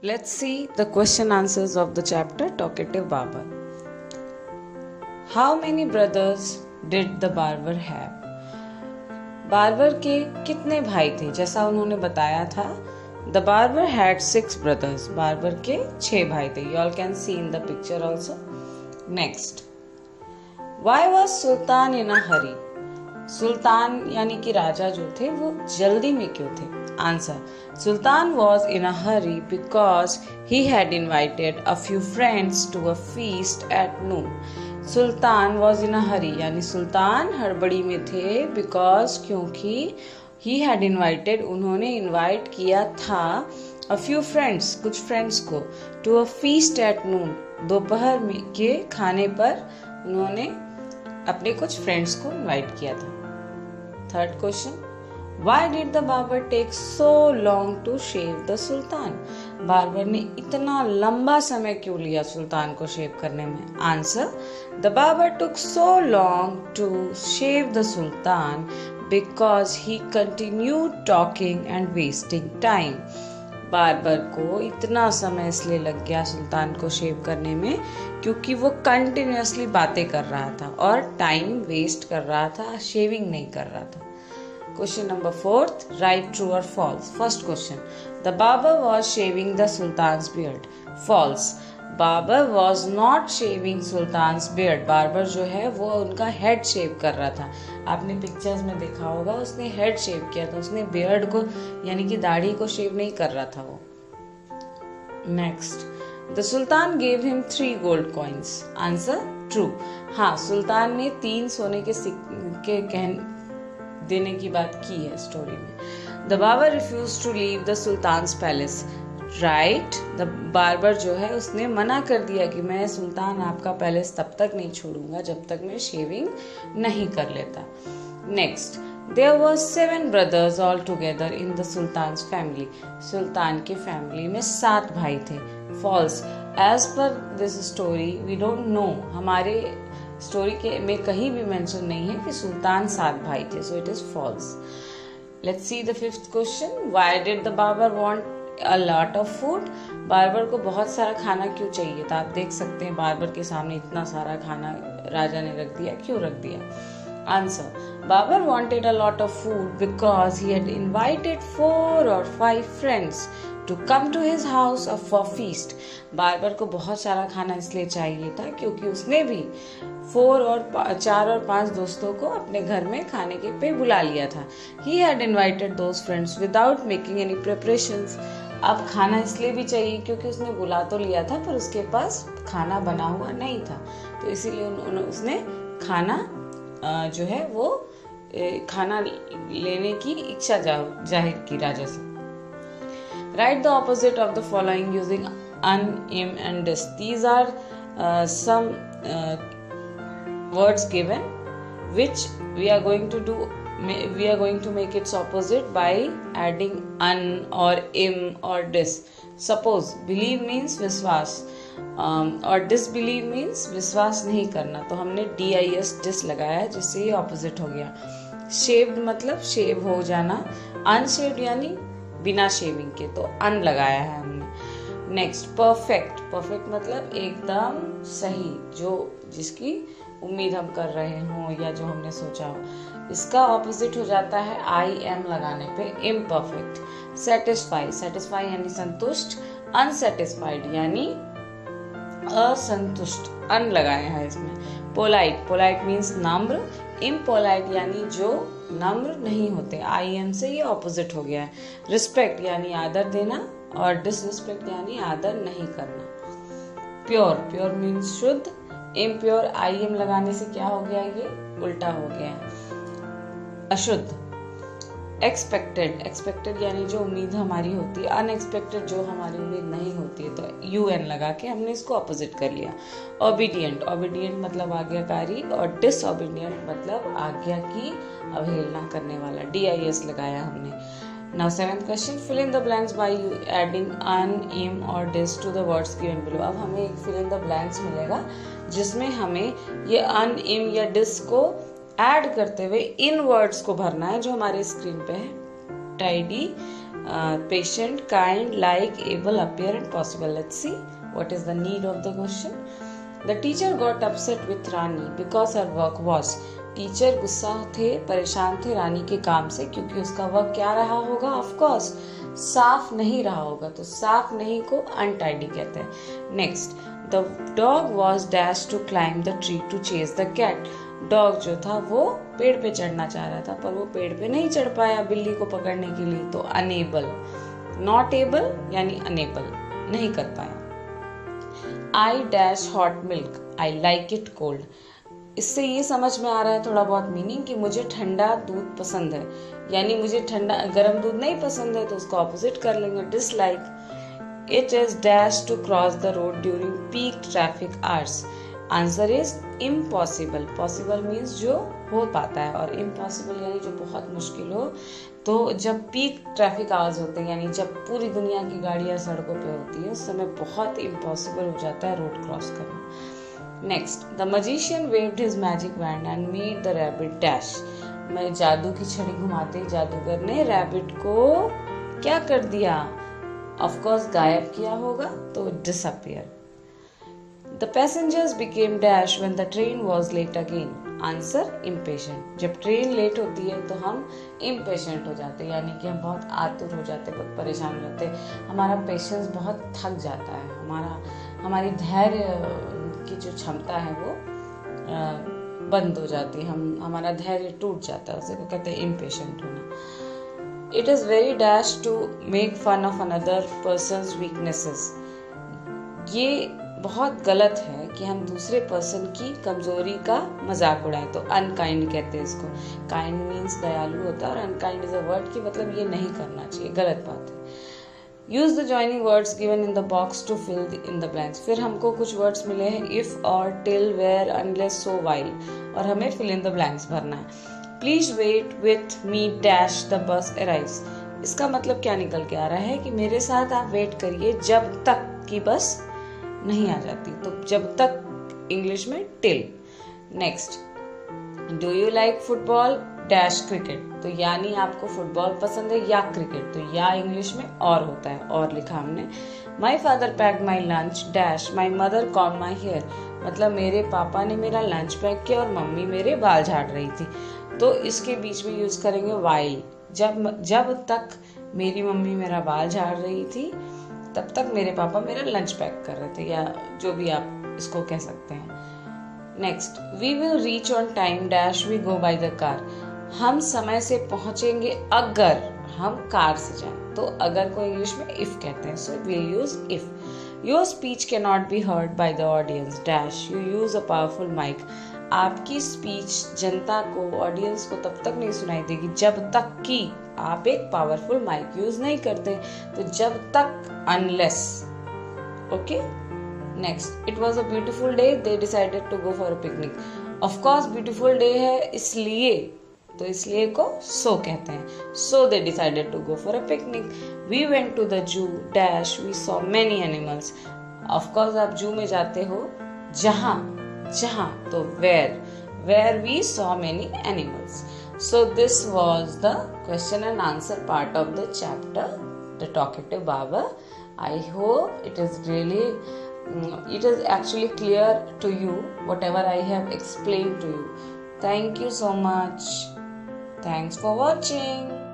Let's see the question answers of the chapter Talkative Barber. How many brothers did the barber have? Barber के कितने भाई थे? जैसा उन्होंने बताया था, The barber had 6 brothers. Barber के 6 भाई थे. You all can see in the picture also. Next. Why was Sultan in a hurry? सुल्तान यानी कि राजा जो थे वो जल्दी में क्यों थे? Answer. Sultan was in a hurry because he had invited a few friends to a feast at noon. Sultan was in a hurry यानी सुल्तान हड़बड़ी में थे because क्योंकि he had invited उन्होंने invite किया था a few friends कुछ friends को to a feast at noon दोपहर के खाने पर उन्होंने अपने कुछ फ्रेंड्स को इनवाइट किया था. Third question. Why did the barber take so long to shave the sultan? Barber ने इतना लंबा समय क्यों लिया सुल्तान को शेव करने में? Answer. The barber took so long to shave the sultan because he continued talking and wasting time. Barber को इतना समय इसलिए लग गया सुल्तान को शेव करने में क्योंकि वो कंटिन्यूअसली बातें कर रहा था और टाइम वेस्ट कर रहा था, शेविंग नहीं कर रहा था. Question number 4. Write true or false. First question. The barber was shaving the sultan's beard. False. Barber was not shaving sultan's beard. Barber जो है वो उनका हेड शेव कर रहा था. आपने पिक्चर्स में देखा होगा उसने हेड शेव किया था, उसने बियर्ड को यानी कि दाढ़ी को शेव नहीं कर रहा था वो. Next. The Sultan gave him 3 gold coins. Answer. True. हाँ, सुल्तान ने 3 सोने के सिक्के देने की बात की है स्टोरी में. The barber refused to leave the Sultan's palace. Right. The barber जो है उसने मना कर दिया कि मैं सुल्तान आपका पैलेस तब तक नहीं छोड़ूंगा जब तक मैं शेविंग नहीं कर लेता. Next. There were 7 brothers all together in the Sultan's family. सुल्तान के फैमिली में 7 भाई थे. False. As per this story, we don't know. हमारे स्टोरी के में कहीं भी मेंशन नहीं है कि सुल्तान 7 भाई थे. So it is false. Let's see the 5th question. Why did the barber want a lot of food? Barber को बहुत सारा खाना क्यों चाहिए था? आप देख सकते हैं बार्बर के सामने इतना सारा खाना राजा ने रख दिया. क्यों रख दिया? Answer. Barber wanted a lot of food because he had invited 4 or 5 friends to come to his house for feast. Barber को बहुत सारा खाना इसलिए चाहिए था क्योंकि उसने भी 4 और 5 दोस्तों को अपने घर में खाने के पे बुला लिया था. He had invited those friends without making any preparations. अब खाना इसलिए भी चाहिए क्योंकि उसने बुला तो लिया था पर उसके पास खाना बना हुआ नहीं था, तो इसीलिए उसने खाना जो है वो खाना लेने की इच्छा जाहिर की राजा से. Write the opposite of the following using un, im and dis. These are some words given which we are going to do. We are going to make its opposite by adding un or im or dis. Suppose believe means विश्वास और disbelieve means विश्वास नहीं करना, तो हमने dis लगाया जिससे ये opposite हो गया. Shaved मतलब शेव हो जाना, unshaved यानी बिना शेविंग के, तो अन लगाया है हमने. नेक्स्ट. परफेक्ट. परफेक्ट मतलब एकदम सही, जो जिसकी उम्मीद हम कर रहे हों या जो हमने सोचा हो. इसका ऑपोजिट हो जाता है आई एम लगाने पे, इम्परफेक्ट. सेटिस्फाई. सेटिस्फाई यानी संतुष्ट, अनसेटिस्फाइड यानी असंतुष्ट, अन लगाया है इसमें. पोलाइट. पोलाइट मीन्स नम्र. इम्पोलाइट यानी जो नम्र नहीं होते, आई एम से ये ऑपोजिट हो गया है. रिस्पेक्ट यानी आदर देना और डिसरिस्पेक्ट यानी आदर नहीं करना. प्योर. प्योर मीन्स शुद्ध. इम्प्योर आई एम लगाने से क्या हो गया, ये उल्टा हो गया है, अशुद्ध. एक्सपेक्टेड. एक्सपेक्टेड यानी जो उम्मीद हमारी होती है. अनएक्सपेक्टेड जो हमारी उम्मीद नहीं होती है, तो यू एन लगा के हमने इसको अपोजिट कर लिया. ओबीडियंट. ओबीडियंट मतलब आज्ञाकारी और डिसओबीडियंट मतलब आज्ञा की अवहेलना करने वाला. DIS लगाया हमने. Now 7th question. Fill in the blanks by adding un, im or dis to the words given below. अब हमें एक fill in the blanks मिलेगा जिसमें हमें ये un, im या dis को ऐड करते हुए इन वर्ड्स को भरना है जो हमारे स्क्रीन पे है. tidy, patient, kind, like, able, appear and possible. Let's see what is the need of the question. The teacher got upset with Rani because her work was. Teacher गुस्सा थे, परेशान थे रानी के काम से क्योंकि उसका वर्क क्या रहा होगा? ऑफ कोर्स साफ नहीं रहा होगा, तो साफ नहीं को अनटाइडी कहते हैं. Next, the dog was dash to climb the tree to chase the cat. Dog जो था वो पेड़ पे चढ़ना चाह रहा था पर वो पेड़ पे नहीं चढ़ पाया बिल्ली को पकड़ने के लिए, तो अनेबल. नॉट एबल यानी अनेबल, नहीं कर पाया. I dash hot milk, I like it cold. इससे ये समझ में आ रहा है थोड़ा बहुत मीनिंग कि मुझे ठंडा दूध पसंद है, यानी मुझे ठंडा गर्म दूध नहीं पसंद है, तो उसको ऑपोजिट कर लेंगे, dislike. It is dash to cross the road during peak traffic hours. Answer is impossible. Possible means जो हो पाता है और इम्पॉसिबल यानी जो बहुत मुश्किल हो. तो जब पीक ट्रैफिक आवर्स होते हैं यानी जब पूरी दुनिया की गाड़ियां सड़कों पे होती है उस समय बहुत इम्पॉसिबल हो जाता है रोड क्रॉस करना. Next, the magician waived his magic wand and made the rabbit dash. मैं जादू की छड़ी घुमाते जादूगर ने रैबिट को क्या कर दिया? ऑफ कोर्स गायब किया होगा, तो disappear. The passengers became dash when the train was late again. Answer impatient. जब ट्रेन लेट होती है तो हम इम्पेशेंट हो जाते हैं, यानी कि हम बहुत आतुर हो जाते हैं, बहुत परेशान हो जाते हैं, हमारा पेशेंस बहुत थक जाता है, हमारी धैर्य की जो क्षमता है वो बंद हो जाती है, हमारा धैर्य टूट जाता है, उसे को कहते हैं इम्पेशेंट होना. It is very dash to make fun of another person's weaknesses. ये बहुत गलत है कि हम दूसरे पर्सन की कमजोरी का मजाक उड़ाएं, तो अनकाइंड कहते हैं इसको. काइंड मीन्स दयालु होता है और अनकाइंड इज अ वर्ड की मतलब ये नहीं करना चाहिए, गलत बात है. Use the joining words given in the box to fill in the blanks. फिर हमको कुछ वर्ड्स मिले हैं इफ और till where unless so while, और हमें फिल इन द ब्लैंक्स भरना है. Please wait with me dash the bus arrives. इसका मतलब क्या निकल के आ रहा है कि मेरे साथ आप वेट करिए जब तक की बस नहीं आ जाती, तो जब तक इंग्लिश में till. Next, do you like football dash cricket. तो यानी आपको फुटबॉल पसंद है या क्रिकेट, तो या इंग्लिश में और होता है, और लिखा हमने. My father packed my lunch dash my mother comb my hair. मतलब मेरे पापा ने मेरा लंच पैक किया और मम्मी मेरे बाल झाड़ रही थी, तो इसके बीच में यूज करेंगे वाइल. जब तक मेरी मम्मी मेरा बाल झाड़ रही थी तब तक मेरे पापा मेरा लंच पैक कर रहे थे, या जो भी आप इसको कह सकते हैं. Next, we will reach on time dash we go by the car. हम समय से पहुंचेंगे अगर हम कार से जाएं, तो अगर को इंग्लिश में इफ कहते हैं, so we'll use if. Your speech can not be heard by the audience dash you use a powerful mic. आपकी स्पीच जनता को, ऑडियंस को तब तक नहीं सुनाई देगी जब तक कि आप एक पावरफुल माइक यूज नहीं करते, तो जब तक unless. Okay. Next, it was a beautiful day they decided to go for a picnic. Of course beautiful day है इसलिए, तो इसलिए को सो कहते हैं. So they decided to go for a picnic. We went to the zoo dash we saw many animals. Of course आप zoo में जाते हो जहां तो where we saw many animals. So this was the question and answer part of the chapter The Talkative Barber. I hope it is actually clear to you whatever I have explained to you. Thank you so much. Thanks for watching.